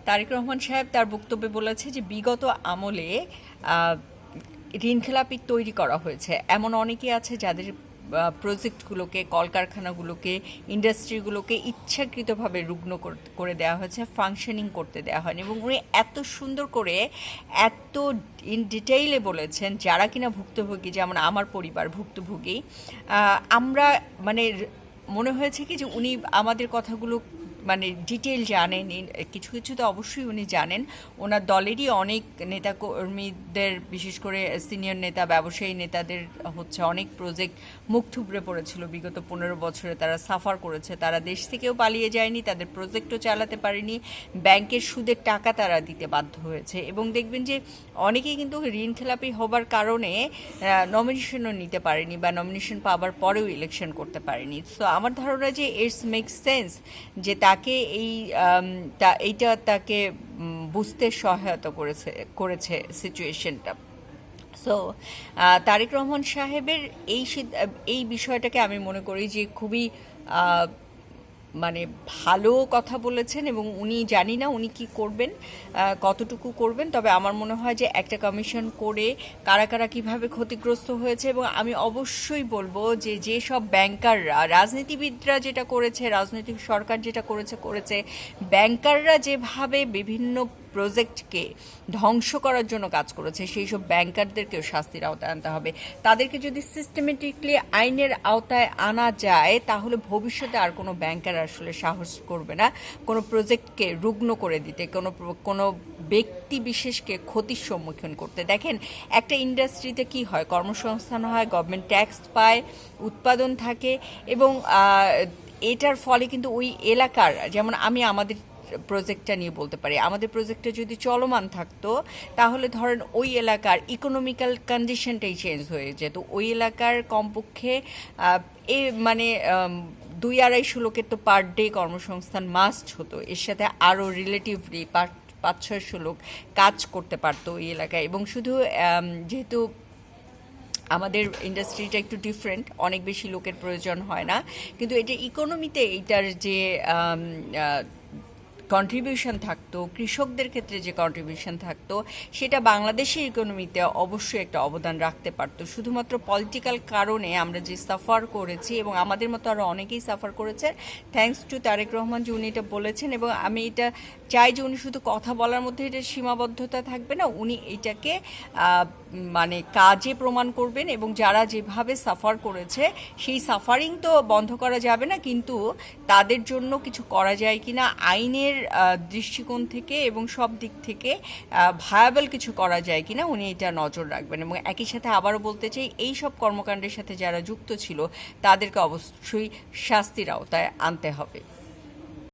তারেক রহমান সাহেব তার বক্তব্যে বলেছে যে বিগত আমলে আহ, ঋণখেলাপি তৈরি করা হয়েছে। এমন অনেকেই আছে যাদের প্রজেক্টগুলোকে, কলকারখানাগুলোকে, ইন্ডাস্ট্রিগুলোকে ইচ্ছাকৃতভাবে রুগ্ন করে দেওয়া হয়েছে, ফাংশনিং করতে দেওয়া হয়নি। এবং উনি এত সুন্দর করে, এত ইন ডিটেইলে বলেছেন, যারা কিনা ভুক্তভোগী, যেমন আমার পরিবার ভুক্তভোগী, আমরা মানে মনে হয়েছে কি যে উনি আমাদের কথাগুলো মানে ডিটেল জানেন। কিছু কিছু তো অবশ্যই উনি জানেন। ওনার দলেরই অনেক নেতাকর্মীদের, বিশেষ করে সিনিয়র নেতা, ব্যবসায়ী নেতাদের হচ্ছে অনেক প্রজেক্ট মুখ থুবড়ে পড়েছিল বিগত 15 বছরে। তারা সাফার করেছে, তারা দেশ থেকেও পালিয়ে যায়নি, তাদের প্রজেক্টও চালাতে পারেনি, ব্যাংকের সুদের টাকা তারা দিতে বাধ্য হয়েছে। এবং দেখবেন যে অনেকেই কিন্তু ঋণখেলাপি হবার কারণে নমিনেশনও নিতে পারেনি, বা নমিনেশন পাওয়ার পরেও ইলেকশন করতে পারেনি। সো আমার ধারণা যে ইটস মেক সেন্স যে তাকে এইটা তাকে বুঝতে সহায়তা করেছে সিচুয়েশনটা। সো তারেক রহমান সাহেবের এই বিষয়টাকে আমি মনে করি যে খুবই মানে ভালো কথা বলেছেন। এবং উনি, জানি না উনি কি করবেন, কতটুকু করবেন, তবে আমার মনে হয় যে একটা কমিশন করে কারা কারা কীভাবে ক্ষতিগ্রস্ত হয়েছে। এবং আমি অবশ্যই বলবো যে যেসব ব্যাংকাররা, রাজনীতিবিদরা যেটা করেছে, রাজনৈতিক সরকার যেটা করেছে, ব্যাংকাররা যেভাবে বিভিন্ন প্রজেক্টকে ধ্বংস করার জন্য কাজ করেছে, সেই সব ব্যাংকারদেরকেও শাস্তির আওতায় আনতে হবে। তাদেরকে যদি সিস্টেমেটিকলি আইনের আওতায় আনা যায়, তাহলে ভবিষ্যতে আর কোনো ব্যাংকার আসলে সাহস করবে না কোনো প্রজেক্টকে রুগ্ন করে দিতে, কোনো ব্যক্তি বিশেষকে ক্ষতির সম্মুখীন করতে। দেখেন, একটা ইন্ডাস্ট্রিতে কি হয়, কর্মসংস্থান হয়, গভর্নমেন্ট ট্যাক্স পায়, উৎপাদন থাকে, এবং এটার ফলে কিন্তু ওই এলাকার, যেমন আমি আমাদের প্রজেক্টটা নিয়ে বলতে পারি, আমাদের প্রজেক্টটা যদি চলমান থাকতো, তাহলে ধরেন ওই এলাকার ইকোনমিক্যাল কন্ডিশনটাই চেঞ্জ হয়ে যেত। ওই এলাকার কমপক্ষে এ মানে 2-250 লোকের তো পার ডে কর্মসংস্থান মাস্ট হতো। এর সাথে আরও রিলেটিভলি 500-600 লোক কাজ করতে পারতো ওই এলাকায়। এবং শুধু যেহেতু আমাদের ইন্ডাস্ট্রিটা একটু ডিফারেন্ট, অনেক বেশি লোকের প্রয়োজন হয় না, কিন্তু এটা ইকোনমিতে এইটার যে কন্ট্রিবিউশন থাকতো, কৃষকদের ক্ষেত্রে যে কন্ট্রিবিউশন থাকতো, সেটা বাংলাদেশের ইকোনমিতে অবশ্যই একটা অবদান রাখতে পারতো। শুধুমাত্র পলিটিক্যাল কারণে আমরা যে সাফার করেছি, এবং আমাদের মতো আরও অনেকেই সাফার করেছে, থ্যাঙ্কস টু তারেক রহমান যে উনি এটা বলেছেন। এবং আমি এটা চাই যে উনি শুধু কথা বলার মধ্যে এটা সীমাবদ্ধতা থাকবে না, উনি এটাকে মানে কাজে প্রমাণ করবেন। এবং যারা যেভাবে সাফার করেছে, সেই সাফারিং তো বন্ধ করা যাবে না, কিন্তু তাদের জন্য কিছু করা যায় কিনা আইনের দৃষ্টিকোণ থেকে এবং সব দিক থেকে ভায়াবল কিছু করা যায় কিনা, উনি এটা নজর রাখবেন। এবং একই সাথে আবারও বলতে চাই, এই সব কর্মকাণ্ডের সাথে যারা যুক্ত ছিল, তাদেরকে অবশ্যই শাস্তির আওতায় আনতে হবে।